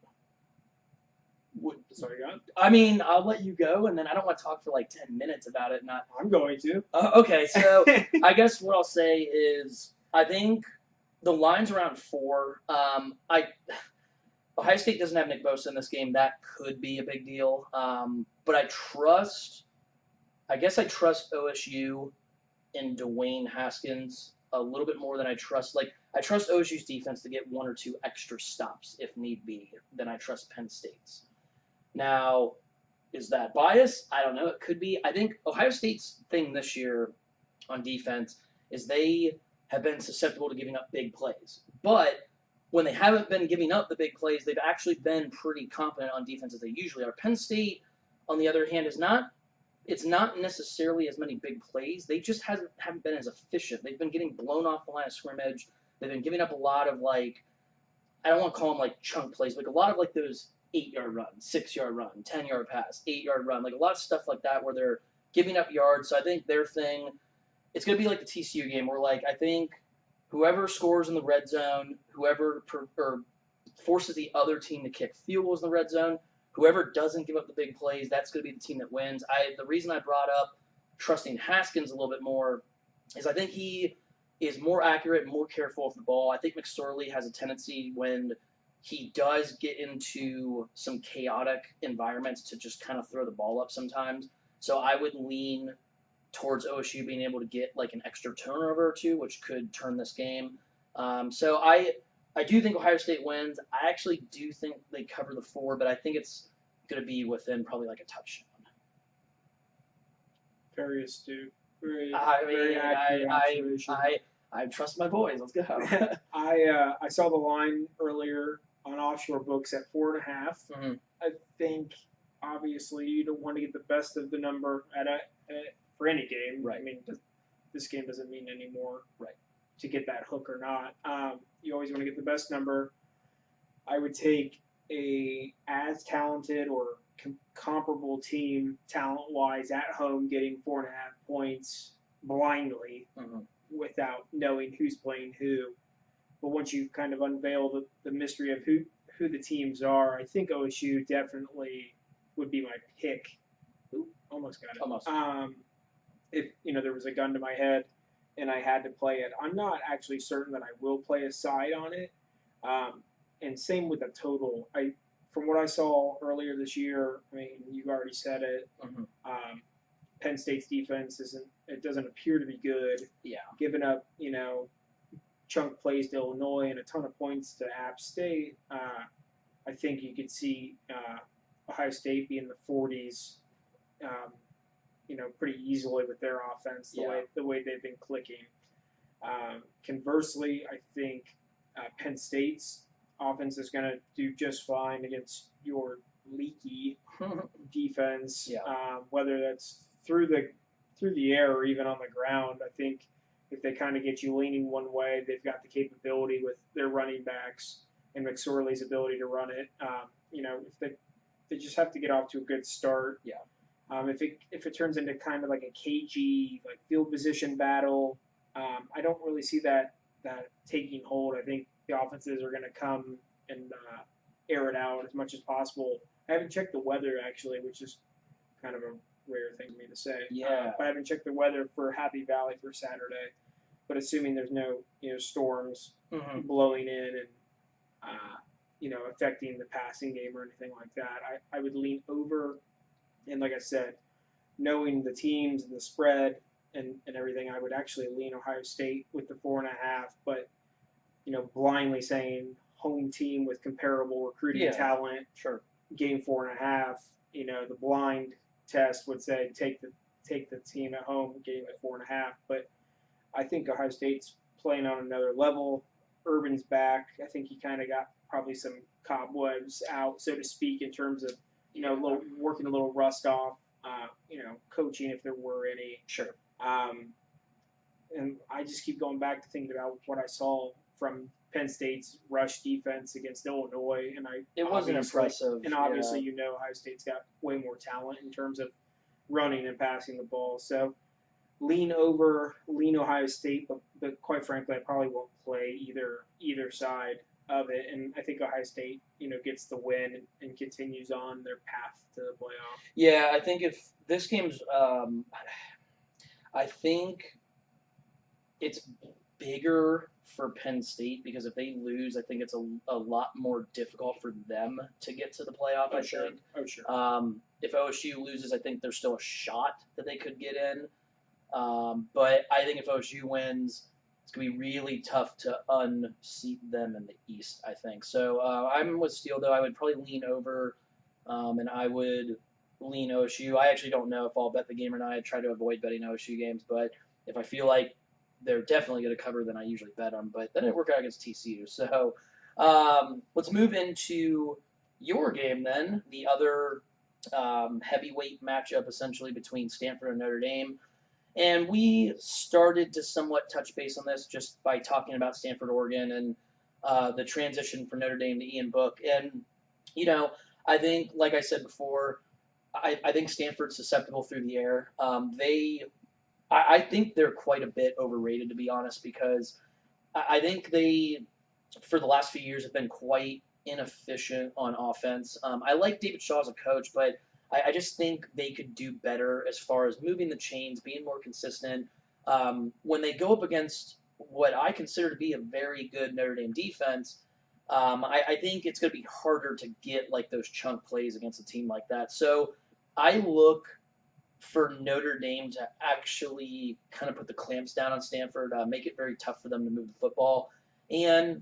Sorry, God. I mean, I'll let you go, and then I don't want to talk for 10 minutes about it. I'm going to. Okay, so I guess what I'll say is I think the line's around 4. Ohio State doesn't have Nick Bosa in this game. That could be a big deal. But I guess I trust OSU in Dwayne Haskins a little bit more than I trust. Like, I trust OSU's defense to get 1 or 2 extra stops if need be than I trust Penn State's. Now, is that bias? I don't know. It could be. I think Ohio State's thing this year on defense is they have been susceptible to giving up big plays. But when they haven't been giving up the big plays, they've actually been pretty competent on defense as they usually are. Penn State, on the other hand, it's not necessarily as many big plays. They just haven't been as efficient. They've been getting blown off the line of scrimmage. They've been giving up a lot of, like, I don't want to call them like chunk plays, like a lot of like those 8-yard run, 6-yard run, 10-yard pass, 8-yard run, like a lot of stuff like that where they're giving up yards. So I think their thing, it's going to be like the TCU game where, like, I think whoever scores in the red zone, whoever forces the other team to kick field goals in the red zone, whoever doesn't give up the big plays, that's going to be the team that wins. The reason I brought up trusting Haskins a little bit more is I think he is more accurate and more careful with the ball. I think McSorley has a tendency when he does get into some chaotic environments to just kind of throw the ball up sometimes. So I would lean towards OSU being able to get like an extra turnover or two, which could turn this game. So I do think Ohio State wins. I actually do think they cover the 4, but I think it's going to be within probably like a touchdown. Very astute. Very accurate observation. I trust my boys. Let's go. I saw the line earlier on offshore books at 4.5. Mm-hmm. I think obviously you don't want to get the best of the number for any game. Right. I mean, this game doesn't mean any more. Right. To get that hook or not. You always want to get the best number. I would take a as talented or comparable team talent-wise at home getting 4.5 points blindly without knowing who's playing who. But once you kind of unveil the mystery of who the teams are, I think OSU definitely would be my pick. Ooh, almost got it. Almost. If there was a gun to my head and I had to play it, I'm not actually certain that I will play a side on it. And same with the total. From what I saw earlier this year, I mean, you already said it. Penn State's defense doesn't appear to be good. Yeah. Giving up, chunk plays to Illinois and a ton of points to App State. I think you could see Ohio State be in the 40s, pretty easily with their offense, the way they've been clicking. Conversely, I think Penn State's offense is going to do just fine against your leaky defense, whether that's through the air or even on the ground. I think if they kind of get you leaning one way, they've got the capability with their running backs and McSorley's ability to run it. If they just have to get off to a good start. Yeah. If it turns into kind of like a cagey like field position battle, I don't really see that taking hold. I think the offenses are going to come and air it out as much as possible. I haven't checked the weather actually, which is kind of a rare thing for me to say. Yeah. But I haven't checked the weather for Happy Valley for Saturday. But assuming there's no storms blowing in and affecting the passing game or anything like that, I would lean over. And like I said, knowing the teams and the spread and everything, I would actually lean Ohio State with the 4.5. But blindly saying home team with comparable recruiting talent, sure, game 4.5. The blind test would say take the team at home getting the 4.5. But I think Ohio State's playing on another level. Urban's back. I think he kind of got probably some cobwebs out, so to speak, in terms of working a little rust off. Coaching if there were any. Sure. And I just keep going back to thinking about what I saw from Penn State's rush defense against Illinois, and it wasn't impressive. And obviously, Ohio State's got way more talent in terms of running and passing the ball. So lean Ohio State, but quite frankly, I probably won't play either side of it. And I think Ohio State, gets the win and continues on their path to the playoff. Yeah, I think if this game's, I think it's bigger for Penn State because if they lose, I think it's a lot more difficult for them to get to the playoff. I think. Oh, sure. If OSU loses, I think there's still a shot that they could get in. But I think if OSU wins, it's going to be really tough to unseat them in the East, I think. So I'm with Steele, though. I would probably lean over, and I would lean OSU. I actually don't know if I'll bet the game or not. I try to avoid betting OSU games, but if I feel like they're definitely going to cover, then I usually bet them. But then it worked out against TCU. So let's move into your game then, the other heavyweight matchup essentially between Stanford and Notre Dame. And we started to somewhat touch base on this just by talking about Stanford, Oregon, and the transition from Notre Dame to Ian Book. And, you know, I think, like I said before, I think Stanford's susceptible through the air. I think they're quite a bit overrated, to be honest, because I think they, for the last few years, have been quite inefficient on offense. I like David Shaw as a coach, but I just think they could do better as far as moving the chains, being more consistent. When they go up against what I consider to be a very good Notre Dame defense, I think it's going to be harder to get like those chunk plays against a team like that. So I look for Notre Dame to actually kind of put the clamps down on Stanford, make it very tough for them to move the football. And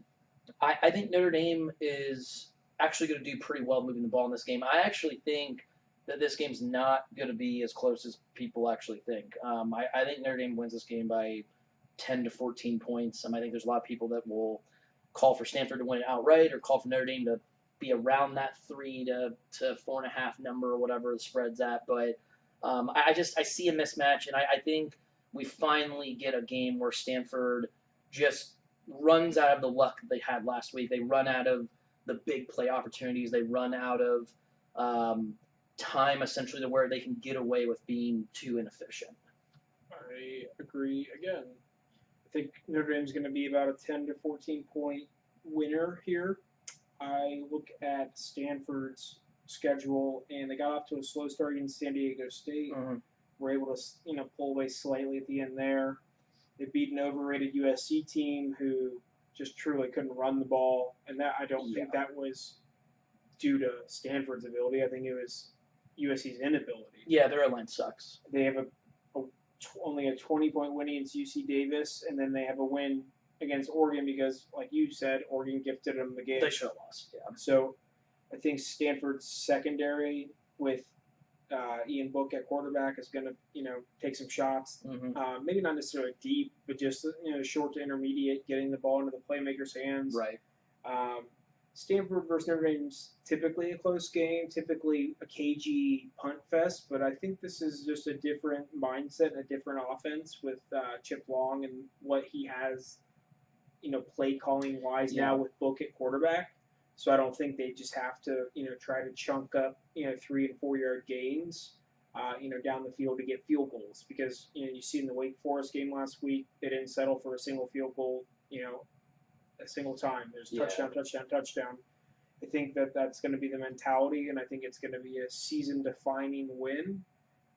I think Notre Dame is actually going to do pretty well moving the ball in this game. I actually think that this game's not going to be as close as people actually think. I think Notre Dame wins this game by 10 to 14 points. I think there's a lot of people that will call for Stanford to win it outright or call for Notre Dame to be around that 3 to 4.5 number or whatever the spread's at. But I see a mismatch, and I think we finally get a game where Stanford just runs out of the luck that they had last week. They run out of the big play opportunities. They run out of time, essentially, to where they can get away with being too inefficient. I agree again. I think Notre Dame's going to be about a 10 to 14 point winner here. I look at Stanford's schedule, and they got off to a slow start against San Diego State. Mm-hmm. Were able to pull away slightly at the end there. They beat an overrated USC team who just truly couldn't run the ball, and that I don't think that was due to Stanford's ability. I think it was USC's inability. Yeah, their line sucks. They have only a 20-point win against UC Davis, and then they have a win against Oregon because, like you said, Oregon gifted them the game. They should have lost, yeah. So I think Stanford's secondary with Ian Book at quarterback is going to, take some shots. Mm-hmm. Maybe not necessarily deep, but just short to intermediate, getting the ball into the playmaker's hands. Right. Stanford versus Notre Dame's typically a close game, typically a cagey punt fest, but I think this is just a different mindset and a different offense with Chip Long and what he has, play calling wise now with Book at quarterback. So I don't think they just have to, try to chunk up, 3 and 4 yard gains, down the field to get field goals because, you see in the Wake Forest game last week, they didn't settle for a single field goal, a single time. There's touchdown. I think that's going to be the mentality, and I think it's going to be a season-defining win.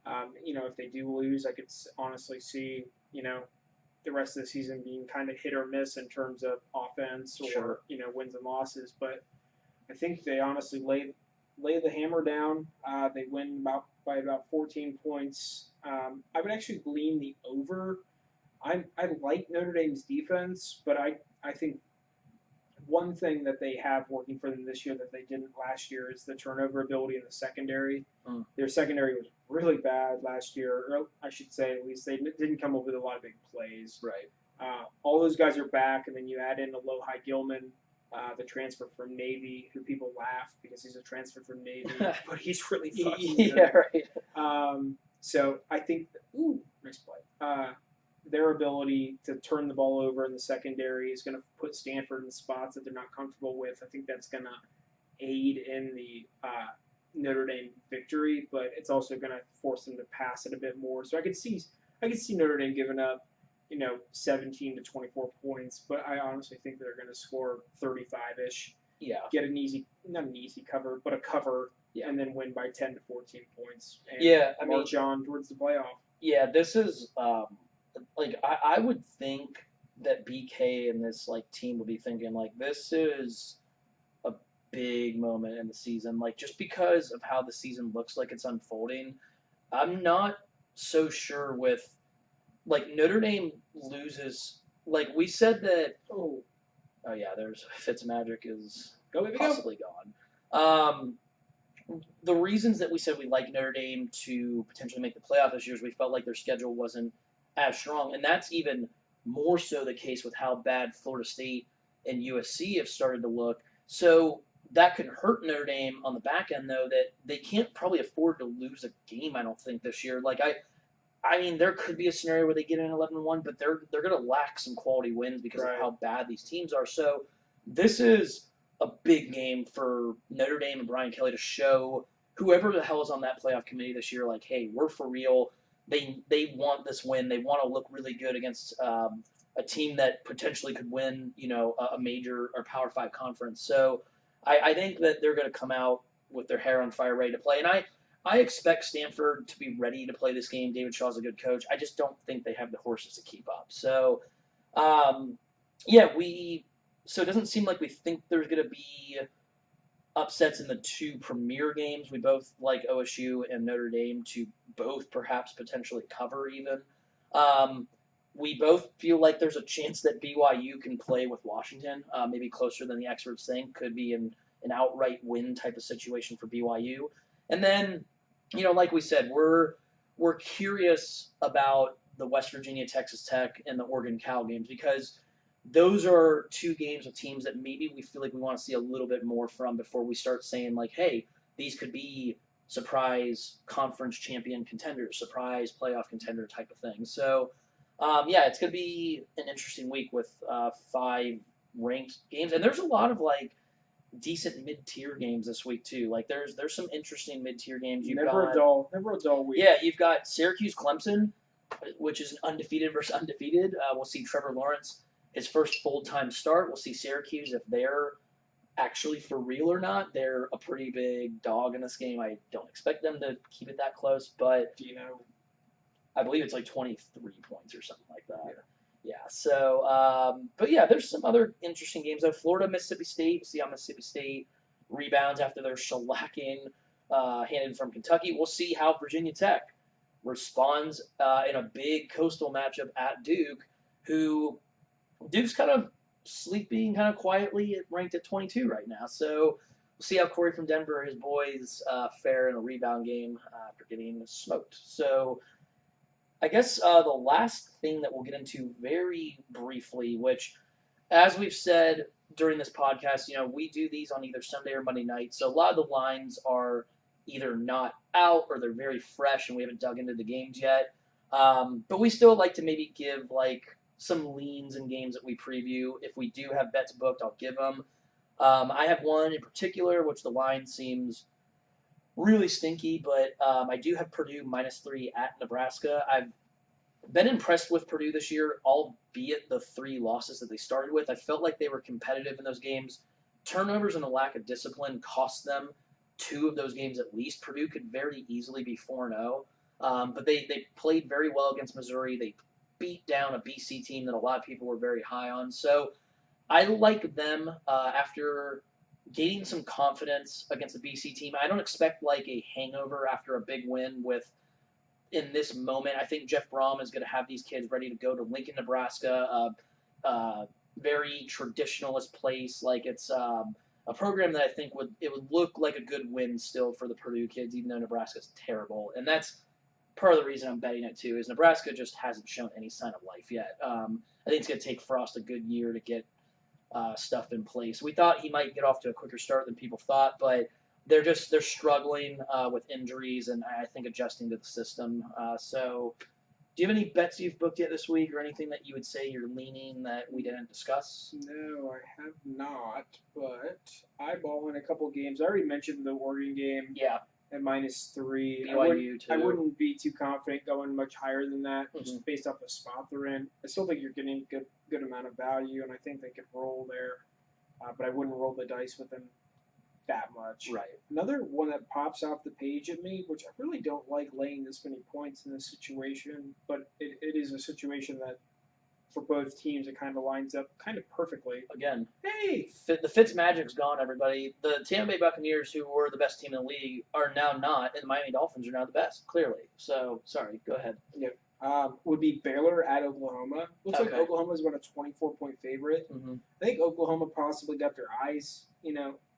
If they do lose, I could honestly see, the rest of the season being kind of hit or miss in terms of offense or, wins and losses. But I think they honestly lay the hammer down. They win by about 14 points. I would actually lean the over. I like Notre Dame's defense, but I think one thing that they have working for them this year that they didn't last year is the turnover ability in the secondary. Their secondary was really bad last year, or I should say at least they didn't come up with a lot of big plays. Right. All those guys are back, and then you add in Alohi Gilman, the transfer from Navy, who people laugh because he's a transfer from Navy, but he's really fucking good. Yeah, right. So I think, nice play. Their ability to turn the ball over in the secondary is going to put Stanford in spots that they're not comfortable with. I think that's going to aid in the Notre Dame victory, but it's also going to force them to pass it a bit more. So I could see Notre Dame giving up, 17 to 24 points, but I honestly think they're going to score 35-ish. Yeah. Get not an easy cover, but a cover, and then win by 10 to 14 points. And march on towards the playoff. Yeah, this is I would think that BK and this team would be thinking this is a big moment in the season, just because of how the season looks like it's unfolding. I'm not so sure with like Notre Dame loses. Like we said that. Oh yeah, there's Fitzmagic is possibly gone. The reasons that we said we like Notre Dame to potentially make the playoff this year is we felt like their schedule wasn't as strong, and that's even more so the case with how bad Florida State and USC have started to look. So that could hurt Notre Dame on the back end, though, that they can't probably afford to lose a game, I don't think, this year. Like, I mean, there could be a scenario where they get in 11-1, but they're going to lack some quality wins because of how bad these teams are. So this is a big game for Notre Dame and Brian Kelly to show whoever the hell is on that playoff committee this year, like, hey, we're for real. They want this win. They want to look really good against a team that potentially could win, a major or Power 5 conference. So I think that they're going to come out with their hair on fire, ready to play. And I expect Stanford to be ready to play this game. David Shaw's a good coach. I just don't think they have the horses to keep up. So, so it doesn't seem like we think there's going to be upsets in the two premier games. We both like OSU and Notre Dame to both perhaps potentially cover even. We both feel like there's a chance that BYU can play with Washington, maybe closer than the experts think. Could be an outright win type of situation for BYU. And then, like we said, we're curious about the West Virginia, Texas Tech, and the Oregon Cal games because those are two games of teams that maybe we feel like we want to see a little bit more from before we start saying, like, hey, these could be surprise conference champion contenders, surprise playoff contender type of thing. So, it's going to be an interesting week with 5 ranked games. And there's a lot of, decent mid-tier games this week, too. Like, there's some interesting mid-tier games. Never a dull week. Yeah, you've got Syracuse-Clemson, which is an undefeated versus undefeated. We'll see Trevor Lawrence, his first full-time start. We'll see Syracuse, if they're actually for real or not. They're a pretty big dog in this game. I don't expect them to keep it that close, but I believe it's 23 points or something like that. Yeah. So, there's some other interesting games though. Florida, Mississippi State. We'll see how Mississippi State rebounds after their shellacking handed from Kentucky. We'll see how Virginia Tech responds in a big coastal matchup at Doook, who Duke's kind of sleeping kind of quietly, ranked at 22 right now. So we'll see how Corey from Denver, his boys, fare in a rebound game after getting smoked. So I guess the last thing that we'll get into very briefly, which, as we've said during this podcast, we do these on either Sunday or Monday night. So a lot of the lines are either not out or they're very fresh and we haven't dug into the games yet. But we still like to maybe give some leans in games that we preview. If we do have bets booked, I'll give them. I have one in particular, which the line seems really stinky, but I do have Purdue -3 at Nebraska. I've been impressed with Purdue this year, albeit the 3 losses that they started with. I felt like they were competitive in those games. Turnovers and a lack of discipline cost them 2 of those games at least. Purdue could very easily be 4-0, but they played very well against Missouri. They beat down a BC team that a lot of people were very high on. So I like them after gaining some confidence against a BC team. I don't expect a hangover after a big win in this moment. I think Jeff Brom is going to have these kids ready to go to Lincoln, Nebraska, very traditionalist place. It's a program that I think would look like a good win still for the Purdue kids, even though Nebraska's terrible. And that's part of the reason I'm betting it too, is Nebraska just hasn't shown any sign of life yet. I think it's going to take Frost a good year to get stuff in place. We thought he might get off to a quicker start than people thought, but they're struggling with injuries and I think adjusting to the system. So do you have any bets you've booked yet this week or anything that you would say you're leaning that we didn't discuss? No, I have not, but eyeballing a couple games. I already mentioned the Oregon game. Yeah. At -3. BYU too. I wouldn't be too confident going much higher than that, just based off the spot they're in. I still think you're getting a good amount of value, and I think they could roll there. But I wouldn't roll the dice with them that much. Right. Another one that pops off the page at me, which I really don't like laying this many points in this situation, but it is a situation that for both teams it kind of lines up kind of perfectly. Again, hey, the Fitzmagic's gone, everybody. The Tampa Bay Buccaneers, who were the best team in the league, are now not, and the Miami Dolphins are now the best, clearly. So, sorry, go ahead. Yeah, would be Baylor at Oklahoma. Looks like Okay. Oklahoma is about a 24-point favorite. Mm-hmm. I think Oklahoma possibly got their eyes,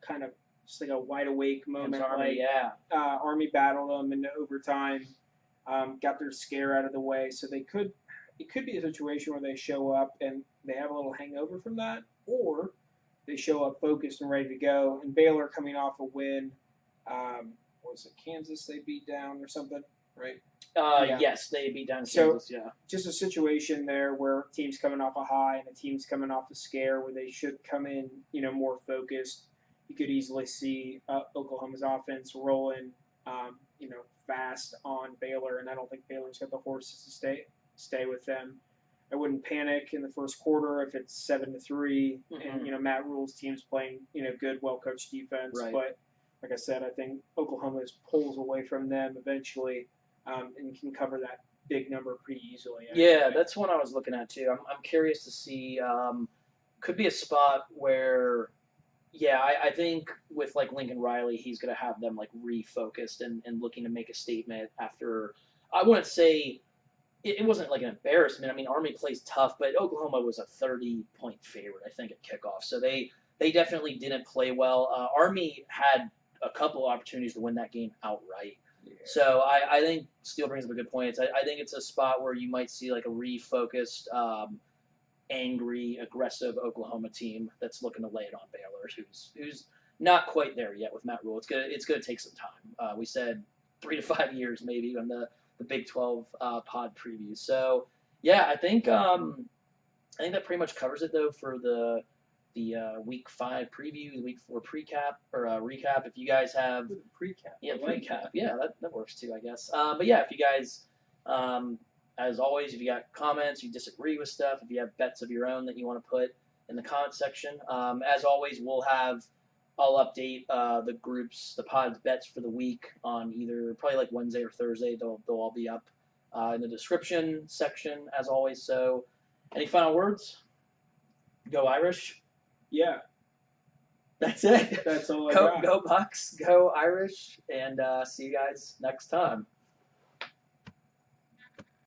kind of just like a wide awake moment. Army, yeah. Army battled them in overtime, got their scare out of the way. So it could be a situation where they show up and they have a little hangover from that, or they show up focused and ready to go. And Baylor coming off a win, was it Kansas they beat down or something, right? Yeah. Yes, they beat down So- Kansas, yeah. Just a situation there where a team's coming off a high and a team's coming off a scare where they should come in, more focused. You could easily see Oklahoma's offense rolling, fast on Baylor, and I don't think Baylor's got the horses to stay with them. I wouldn't panic in the first quarter if it's 7-3, Mhm. and Matt Rule's team's playing, good, well-coached defense. Right. But like I said, I think Oklahoma pulls away from them eventually, and can cover that big number pretty easily. Yeah, that's one I was looking at too. I'm curious to see. Could be a spot where, yeah, I think with like Lincoln Riley, he's going to have them like refocused and looking to make a statement after. I wouldn't say it wasn't like an embarrassment. I mean, Army plays tough, but Oklahoma was a 30-point favorite, I think, at kickoff. So they definitely didn't play well. Army had a couple opportunities to win that game outright. Yeah. So I think Steele brings up a good point. I think it's a spot where you might see like a refocused, angry, aggressive Oklahoma team that's looking to lay it on Baylor, who's not quite there yet with Matt Rule. It's gonna take some time. We said 3 to 5 years maybe on the Big 12 pod preview. So yeah, I think that pretty much covers it though for the Week 5 preview, the Week 4 recap. If you guys have Pre-cap. yeah, I like recap. that. Yeah, that works too, I guess. But yeah, if you guys, as always, if you got comments, you disagree with stuff, if you have bets of your own that you want to put in the comment section, as always, I'll update the groups, the pod's bets for the week on either probably like Wednesday or Thursday. They'll all be up in the description section as always. So, any final words? Go Irish. Yeah, That's it. that's all I got. Go Bucks. Go Irish. And see you guys next time.